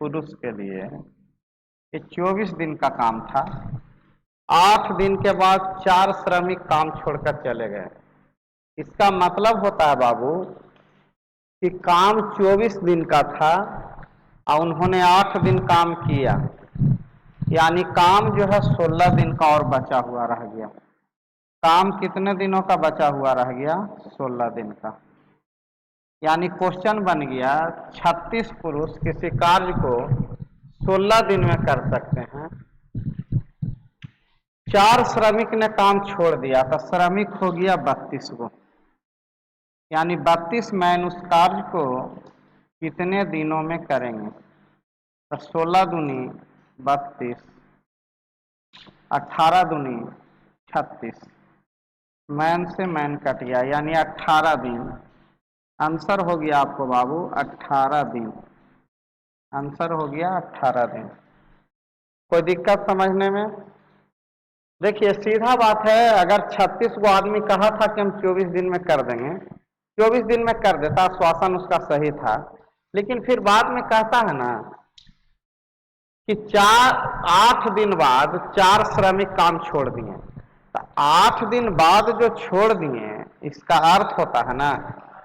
पुरुष के लिए ये 24 दिन का काम था। 8 दिन के बाद 4 श्रमिक काम छोड़कर चले गए। इसका मतलब होता है बाबू कि काम 24 दिन का था और उन्होंने 8 दिन काम किया, यानी काम जो है 16 दिन का और बचा हुआ रह गया। काम कितने दिनों का बचा हुआ रह गया? 16 दिन का। यानी क्वेश्चन बन गया 36 पुरुष किसी कार्य को 16 दिन में कर सकते हैं। 4 श्रमिक ने काम छोड़ दिया तो श्रमिक हो गया 32 गो, यानी 32 मैन उस कार्य को कितने दिनों में करेंगे? तो 16 दूनी 32, 18 दूनी 36, मैन से मैन कट गया यानी 18 दिन। आंसर हो गया आपको बाबू 18 दिन। आंसर हो गया 18 दिन। कोई दिक्कत समझने में? देखिए सीधा बात है, अगर 36 गो आदमी कहा था कि हम 24 दिन में कर देंगे, 24 दिन में कर देता, श्वासन उसका सही था। लेकिन फिर बाद में कहता है ना कि 8 दिन बाद 4 श्रमिक काम छोड़ दिए। तो 8 दिन बाद जो छोड़ दिए, इसका अर्थ होता है ना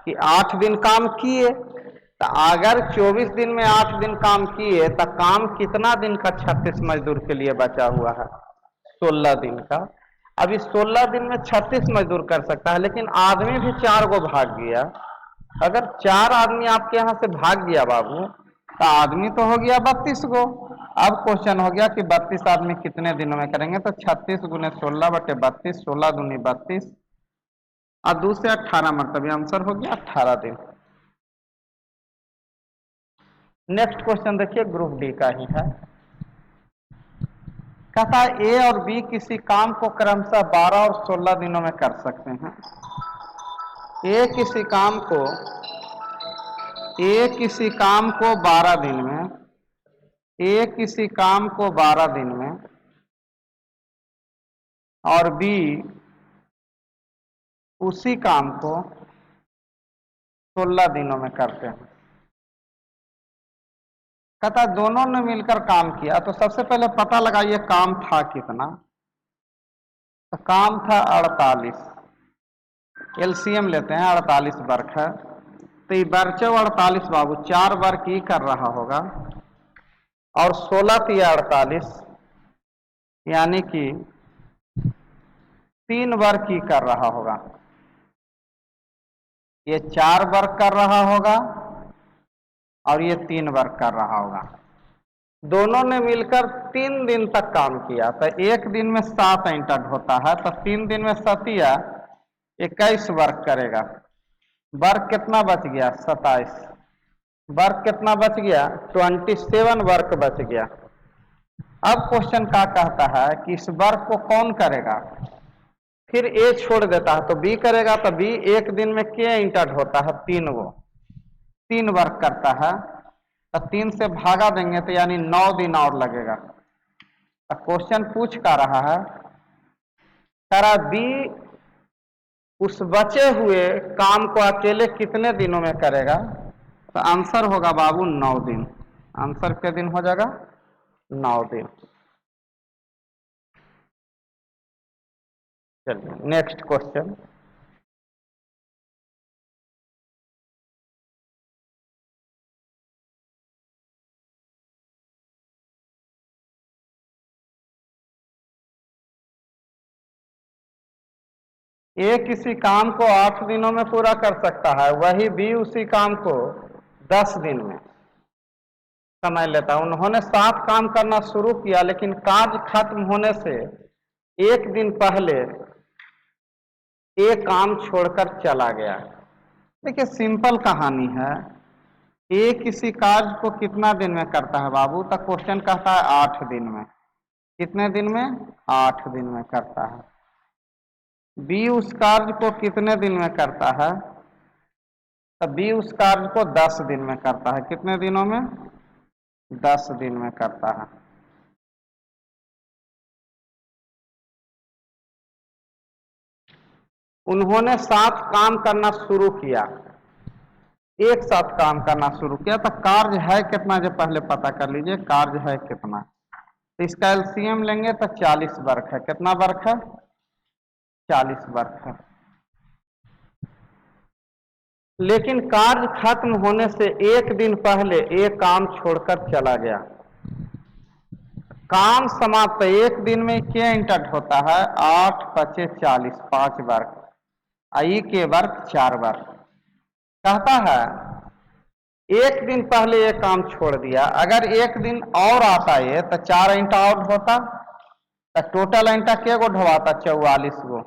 कि 8 दिन काम किए। तो अगर 24 दिन में 8 दिन काम किए तो काम कितना दिन का 36 मजदूर के लिए बचा हुआ है? 16 दिन का। अभी 16 दिन में 36 मजदूर कर सकता है, लेकिन आदमी भी 4 गो भाग गया। अगर 4 आदमी आपके यहां से भाग गया बाबू, तो आदमी तो हो गया 32 गो। अब क्वेश्चन हो गया कि 32 आदमी कितने दिनों में करेंगे? तो 36 गुने 16 बटे 32, 16 दूनी 32 और 2 से 18 मतलब आंसर हो गया 18 दिन। नेक्स्ट क्वेश्चन देखिए, ग्रुप डी का ही है। कहता है ए और बी किसी काम को क्रमशः 12 और 16 दिनों में कर सकते हैं। ए किसी काम को 12 दिन में, ए किसी काम को 12 दिन में और बी उसी काम को 16 दिनों में करते हैं। कहता है दोनों ने मिलकर काम किया, तो सबसे पहले पता लगाइए काम था कितना। तो काम था 48। एलसीएम लेते हैं, 48 वर्ग है। तो ये बर्चो 48 बाबू 4 वर्ग ही कर रहा होगा और 16 थी 48, यानी कि 3 वर्ग ही कर रहा होगा। ये 4 वर्ग कर रहा होगा और ये 3 वर्ग कर रहा होगा। दोनों ने मिलकर 3 दिन तक काम किया। तो एक दिन में 7 एंटर होता है, तो 3 दिन में 7 21 वर्ग करेगा। वर्ग कितना बच गया? 27। वर्ग कितना बच गया? 27 वर्ग बच गया। अब क्वेश्चन क्या कहता है कि इस वर्ग को कौन करेगा? फिर ए छोड़ देता है तो बी करेगा। तो बी एक दिन में क्या इंटर होता है? 3 गो, 3 वर्ग करता है। तो 3 से भागा देंगे तो यानी 9 दिन और लगेगा। तो क्वेश्चन पूछ का रहा है, करा बी उस बचे हुए काम को अकेले कितने दिनों में करेगा? तो आंसर होगा बाबू 9 दिन। आंसर कितने दिन हो जाएगा? 9 दिन। चलिए नेक्स्ट क्वेश्चन। ए किसी काम को 8 दिनों में पूरा कर सकता है, वही बी उसी काम को 10 दिन में समय लेता है। उन्होंने 7 काम करना शुरू किया, लेकिन कार्य खत्म होने से एक दिन पहले ए काम छोड़कर चला गया। देखिए सिंपल कहानी है। ए किसी कार्य को कितना दिन में करता है बाबू? तो क्वेश्चन कहता है 8 दिन में। कितने दिन में? 8 दिन में करता है। बी उस कार्य को कितने दिन में करता है? तो बी उस कार्य को 10 दिन में करता है। कितने दिनों में? 10 दिन में करता है। उन्होंने 7 काम करना शुरू किया, एक साथ काम करना शुरू किया, तो कार्य है कितना जो पहले पता कर लीजिए, कार्य है कितना। तो इसका एलसीएम लेंगे तो 40 वर्ग है। कितना वर्ग है? 40 वर्ग है। लेकिन कार्य खत्म होने से एक दिन पहले एक काम छोड़कर चला गया। काम समाप्त एक दिन में क्या इंटट होता है? 8 पचे 40, 5 वर्ग, आई के वर्ग 4 वर्ग। कहता है एक दिन पहले ये काम छोड़ दिया, अगर एक दिन और आता ये तो 4 ईंटा और होता, तो टोटल ईंटा के गो ढोवाता? 44 गो।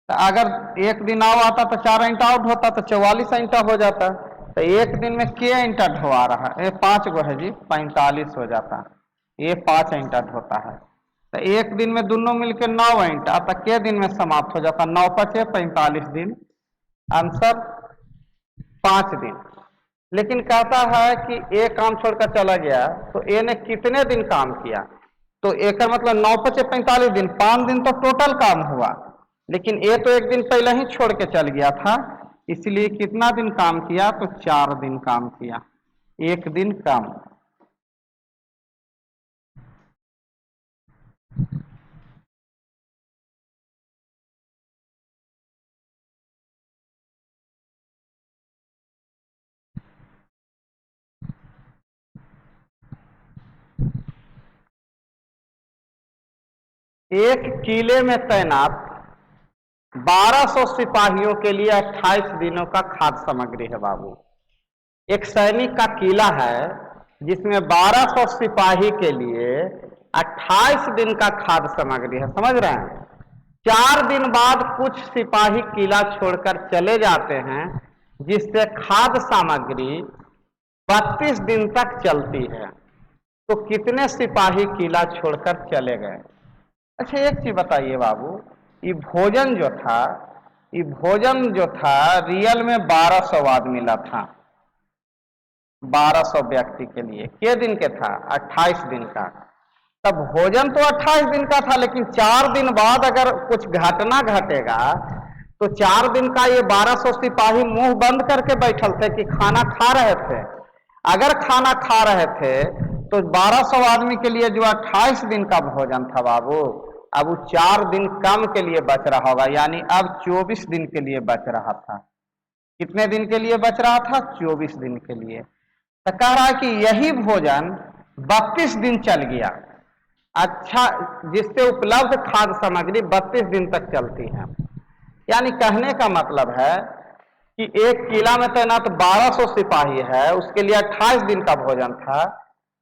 तो अगर एक दिन और आता तो 4 ईंटा आउट होता, तो 44 ईंटा हो जाता। तो एक दिन में के ईंटा ढोवा रहा है? 5 गो है जी, 45 हो जाता। ये 5 ईंटा ढोता है। तो एक दिन में दोनों मिलकर 9 ईंटा, तो के दिन में समाप्त हो जाता? 9 पचे 45 दिन, आंसर 5 दिन। लेकिन कहता है कि एक काम छोड़कर चला गया, तो ए ने कितने दिन काम किया? तो एक का मतलब 9 पचे 45 दिन, 5 दिन तो टोटल काम हुआ। लेकिन ये तो एक दिन पहले ही छोड़ के चल गया था, इसलिए कितना दिन काम किया? तो 4 दिन काम किया, एक दिन कम। एक किले में तैनात 1200 सिपाहियों के लिए 28 दिनों का खाद्य सामग्री है बाबू। एक सैनिक का किला है जिसमें 1200 सिपाही के लिए 28 दिन का खाद्य सामग्री है, समझ रहे हैं? 4 दिन बाद कुछ सिपाही किला छोड़कर चले जाते हैं, जिससे खाद्य सामग्री 32 दिन तक चलती है। तो कितने सिपाही किला छोड़कर चले गए? अच्छा एक चीज बताइए बाबू, ये भोजन जो था, ये भोजन जो था रियल में 1200 आदमी मिला था, 1200 व्यक्ति के लिए। के दिन के था? 28 दिन का। तब भोजन तो 28 दिन का था, लेकिन 4 दिन बाद अगर कुछ घटना घटेगा तो 4 दिन का ये 1200 सिपाही मुंह बंद करके बैठल थे कि खाना खा रहे थे? अगर खाना खा रहे थे तो 1200 आदमी के लिए जो 28 दिन का भोजन था बाबू, अब वो 4 दिन कम के लिए बच रहा होगा, यानी अब 24 दिन के लिए बच रहा था। कितने दिन के लिए बच रहा था? 24 दिन के लिए। तो कह रहा है कि यही भोजन 32 दिन चल गया, अच्छा, जिससे उपलब्ध खाद्य सामग्री 32 दिन तक चलती है। यानी कहने का मतलब है कि एक किला में तैनात 1200 सिपाही है, उसके लिए 28 दिन का भोजन था।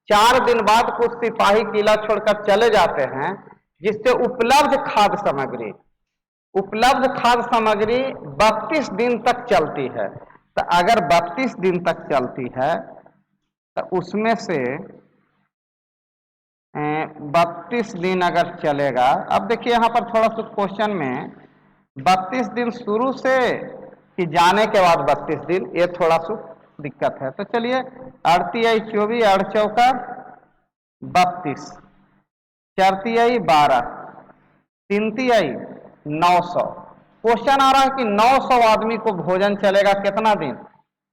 4 दिन बाद कुछ सिपाही किला छोड़कर चले जाते हैं, जिससे उपलब्ध खाद्य सामग्री 32 दिन तक चलती है। तो अगर 32 दिन तक चलती है तो उसमें से 32 दिन अगर चलेगा, अब देखिए यहाँ पर थोड़ा सा क्वेश्चन में 32 दिन शुरू से कि जाने के बाद 32 दिन, ये थोड़ा सा दिक्कत है। तो चलिए 38 24 8 चौका 32, 4 आई 12, 3 आई 900। क्वेश्चन आ रहा है कि 900 आदमी को भोजन चलेगा कितना दिन?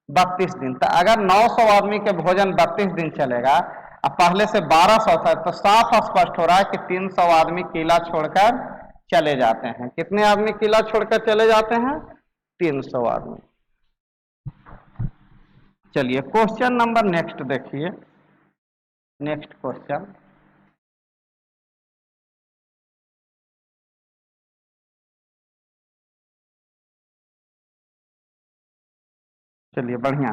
32 दिन। तो अगर 900 आदमी के भोजन 32 दिन चलेगा, अब पहले से 1200 था, तो साफ स्पष्ट हो रहा है कि 300 आदमी किला छोड़कर चले जाते हैं। कितने आदमी किला छोड़कर चले जाते हैं? 300 आदमी। चलिए क्वेश्चन नंबर नेक्स्ट देखिए, नेक्स्ट क्वेश्चन। चलिए बढ़िया।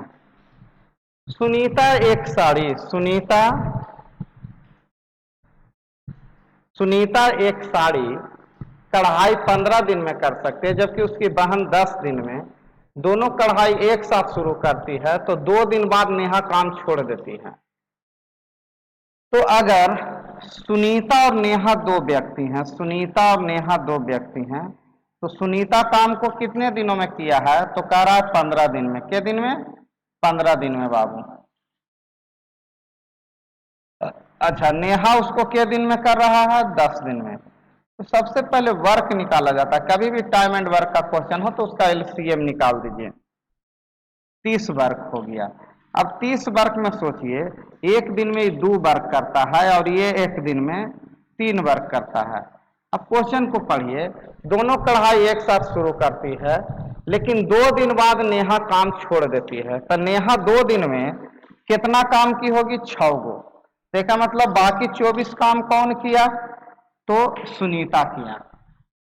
सुनीता एक साड़ी, सुनीता एक साड़ी कढ़ाई 15 दिन में कर सकते हैं, जबकि उसकी बहन 10 दिन में। दोनों कढ़ाई एक साथ शुरू करती है, तो 2 दिन बाद नेहा काम छोड़ देती है। तो अगर सुनीता और नेहा दो व्यक्ति हैं, सुनीता और नेहा दो व्यक्ति हैं, तो सुनीता काम को कितने दिनों में किया है? तो कह रहा है 15 दिन में। कितने दिन में? 15 दिन में बाबू। अच्छा, नेहा उसको के दिन में कर रहा है? 10 दिन में। तो सबसे पहले वर्क निकाला जाता है। कभी भी टाइम एंड वर्क का क्वेश्चन हो तो उसका एलसीएम निकाल दीजिए। 30 वर्क हो गया। अब 30 वर्क में सोचिए, एक दिन में 2 वर्क करता है और ये एक दिन में 3 वर्क करता है। अब क्वेश्चन को पढ़िए, दोनों कढ़ाई एक साथ शुरू करती है, लेकिन 2 दिन बाद नेहा काम छोड़ देती है, तो नेहा 2 दिन में कितना काम की होगी? 6 गो। देखा मतलब बाकी 24 काम कौन किया? तो सुनीता किया।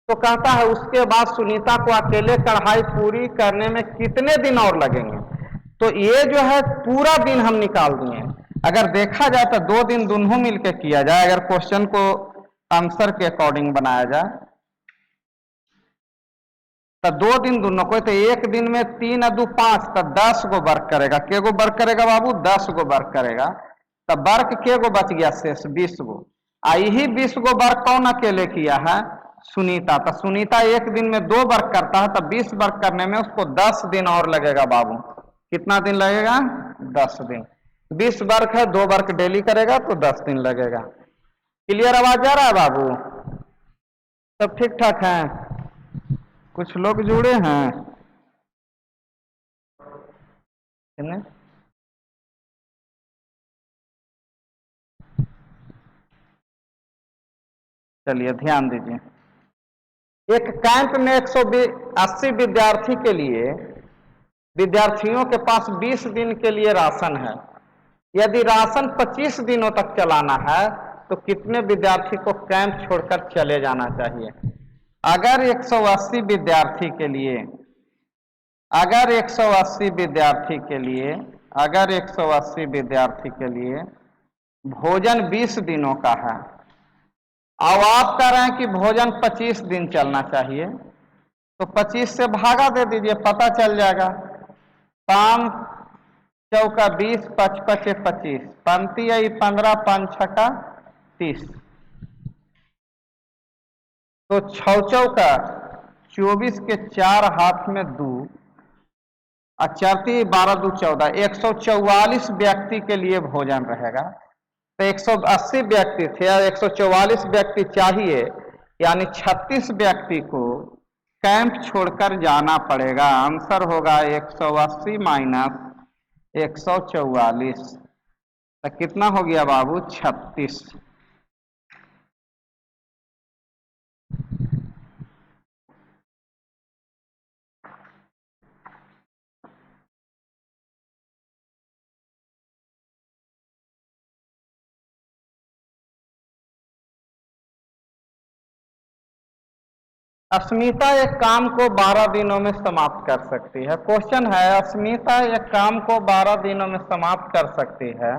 तो कहता है उसके बाद सुनीता को अकेले कढ़ाई पूरी करने में कितने दिन और लगेंगे? तो ये जो है पूरा दिन हम निकाल दिए। अगर देखा जाए तो 2 दिन दोनों मिलकर किया जाए, अगर क्वेश्चन को आंसर के अकॉर्डिंग बनाया जाए तो 2 दिन दोनों को, तो एक दिन में 3 और 2 5, तो 10 गो वर्क करेगा। के गो वर्क करेगा बाबू? 10 गो वर्क करेगा। तो वर्क के गो बच गया? शेष 20 गो। आई ही 20 गो वर्क कौन अकेले किया है? सुनीता। तो सुनीता एक दिन में 2 वर्क करता है, तो 20 वर्क करने में उसको 10 दिन और लगेगा बाबू। कितना दिन लगेगा? 10 दिन। 20 वर्क है, 2 वर्क डेली करेगा तो 10 दिन लगेगा। क्लियर आवाज जा रहा है बाबू? सब ठीक ठाक है? कुछ लोग जुड़े हैं? चलिए ध्यान दीजिए। एक कैंप में 180 विद्यार्थी के लिए, विद्यार्थियों के पास 20 दिन के लिए राशन है। यदि राशन 25 दिनों तक चलाना है तो कितने विद्यार्थी को कैंप छोड़कर चले जाना चाहिए? अगर 180 विद्यार्थी के लिए, अगर 180 विद्यार्थी के लिए, अगर 180 विद्यार्थी के लिए भोजन 20 दिनों का है, अब आप कह रहे हैं कि भोजन 25 दिन चलना चाहिए, तो 25 से भागा दे दीजिए, पता चल जाएगा। 5 चौका 20, 5 पचे 25, पंती आई 15, 5 छका 30, तो 6 चौका 24 के 4 हाथ में 2 और 4 12 2 14, 144 व्यक्ति के लिए भोजन रहेगा। तो 180 व्यक्ति थे और 144 व्यक्ति चाहिए, यानी 36 व्यक्ति को कैंप छोड़कर जाना पड़ेगा। आंसर होगा 180 माइनस 144, तो कितना हो गया बाबू? 36। अस्मिता एक काम को 12 दिनों में समाप्त कर सकती है। क्वेश्चन है, अस्मिता एक काम को 12 दिनों में समाप्त कर सकती है।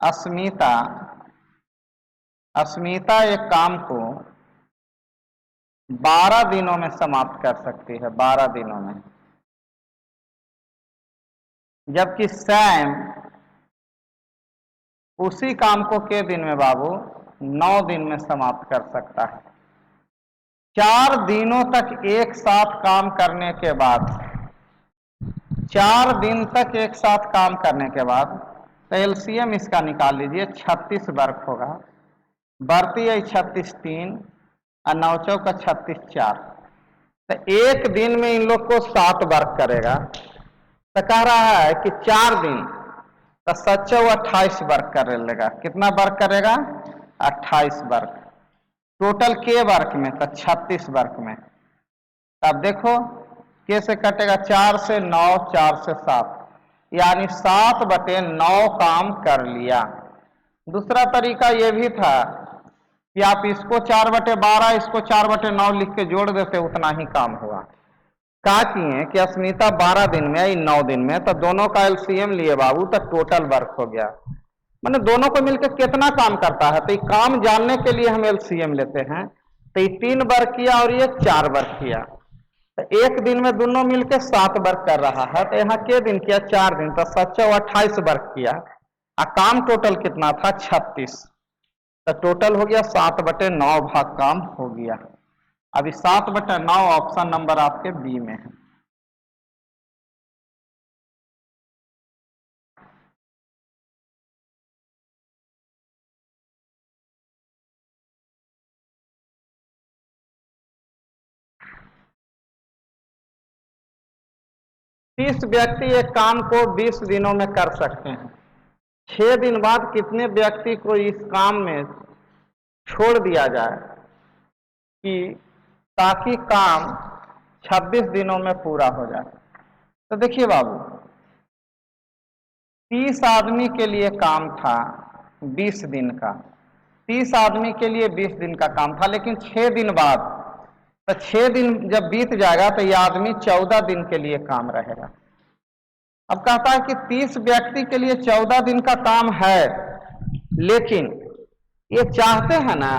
अस्मिता, अस्मिता एक काम को 12 दिनों में समाप्त कर सकती है, 12 दिनों में। जबकि सैम उसी काम को के दिन में बाबू 9 दिन में समाप्त कर सकता है। 4 दिनों तक एक साथ काम करने के बाद, 4 दिन तक एक साथ काम करने के बाद, तो एलसीएम इसका निकाल लीजिए, 36 वर्क होगा। बढ़ती है 36 3 और 9 चौका 36 4, तो एक दिन में इन लोग को 7 वर्क करेगा। तो कह रहा है कि 4 दिन, तो 7 28 वर्क कर लेगा। कितना वर्क करेगा? 28 वर्क। टोटल के वर्क में? तो 36 वर्क में। अब देखो कैसे कटेगा? 4 से 9, 4 से 7, यानी 7/9 काम कर लिया। दूसरा तरीका यह भी था कि आप इसको 4/12, इसको 4/9 लिख के जोड़ देते, उतना ही काम हुआ। कहा किए कि अस्मिता 12 दिन में या 9 दिन में, तो दोनों का एलसीएम लिए बाबू, तो टोटल वर्क हो गया। मैंने दोनों को मिलकर कितना काम करता है, तो ये काम जानने के लिए हम एलसीएम लेते हैं। तो ये 3 वर्क किया और ये 4 वर्क किया, तो एक दिन में दोनों मिलकर 7 वर्क कर रहा है। तो यहाँ के दिन किया? 4 दिन, तो 7 28 वर्क किया और काम टोटल कितना था? 36। तो टोटल हो गया 7/9 भाग काम हो गया। अभी 7/9 ऑप्शन नंबर आपके बी में है। 30 व्यक्ति एक काम को 20 दिनों में कर सकते हैं। 6 दिन बाद कितने व्यक्ति को इस काम में छोड़ दिया जाए कि ताकि काम 26 दिनों में पूरा हो जाए। तो देखिए बाबू, 30 आदमी के लिए काम था 20 दिन का, 30 आदमी के लिए 20 दिन का काम था, लेकिन 6 दिन बाद, तो 6 दिन जब बीत जाएगा तो यह आदमी 14 दिन के लिए काम रहेगा। अब कहता है कि 30 व्यक्ति के लिए 14 दिन का काम है, लेकिन ये चाहते हैं ना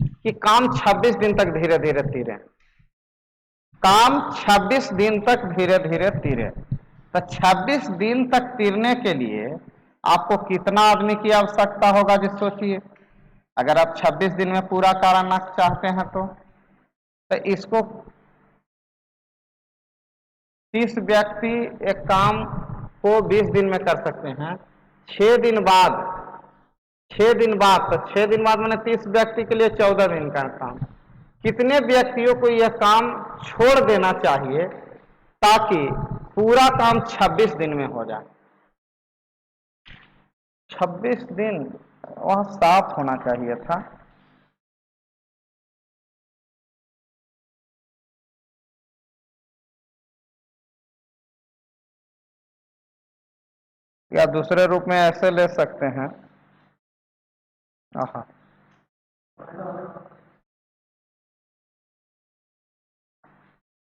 कि काम 26 दिन तक धीरे धीरे तीरे, काम 26 दिन तक धीरे धीरे तीरे। तो 26 दिन तक तीरने के लिए आपको कितना आदमी की आवश्यकता होगा जी सोचिए। अगर आप 26 दिन में पूरा कराना चाहते हैं तो इसको 30 व्यक्ति एक काम को 20 दिन में कर सकते हैं। 6 दिन बाद, 6 दिन बाद, तो 6 दिन बाद मैंने 30 व्यक्ति के लिए 14 दिन का काम। कितने व्यक्तियों को यह काम छोड़ देना चाहिए ताकि पूरा काम 26 दिन में हो जाए? 26 दिन वहां साफ होना चाहिए था। या दूसरे रूप में ऐसे ले सकते हैं,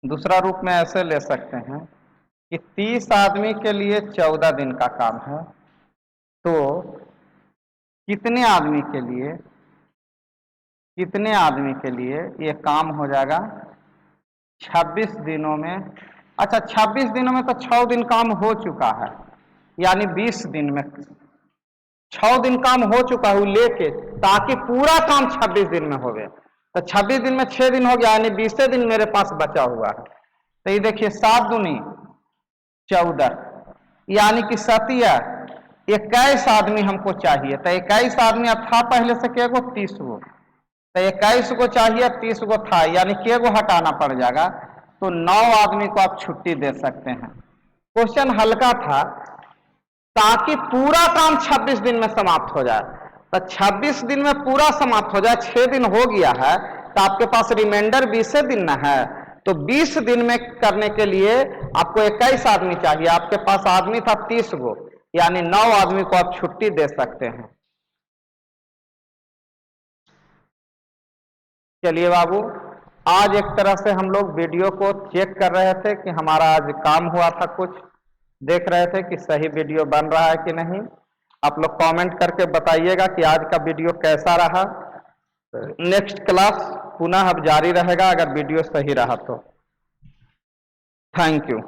दूसरा रूप में ऐसे ले सकते हैं कि 30 आदमी के लिए 14 दिन का काम है, तो कितने आदमी के लिए ये काम हो जाएगा 26 दिनों में। अच्छा, 26 दिनों में तो 6 दिन काम हो चुका है, यानी 20 दिन में 6 दिन काम हो चुका है लेके, ताकि पूरा काम 26 दिन में हो गया। तो 26 दिन में 6 दिन हो गया, यानी 20 दिन मेरे पास बचा हुआ है। तो ये देखिए 7 दूनी 14, यानी कि 21 आदमी हमको चाहिए। तो 21 आदमी था पहले से के गो 30 गो, तो 21 को चाहिए, 30 को था, यानी के गो हटाना पड़ जाएगा। तो 9 आदमी को आप छुट्टी दे सकते हैं। क्वेश्चन हल्का था ताकि पूरा काम 26 दिन में समाप्त हो जाए। तो 26 दिन में पूरा समाप्त हो जाए, 6 दिन हो गया है, तो आपके पास रिमाइंडर 20 दिन न है। तो 20 दिन में करने के लिए आपको 21 आदमी चाहिए, आपके पास आदमी था 30 गो, यानी 9 आदमी को आप छुट्टी दे सकते हैं। चलिए बाबू, आज एक तरह से हम लोग वीडियो को चेक कर रहे थे कि हमारा आज काम हुआ था, कुछ देख रहे थे कि सही वीडियो बन रहा है कि नहीं। आप लोग कमेंट करके बताइएगा कि आज का वीडियो कैसा रहा। नेक्स्ट क्लास पुनः अब जारी रहेगा अगर वीडियो सही रहा तो। Thank you.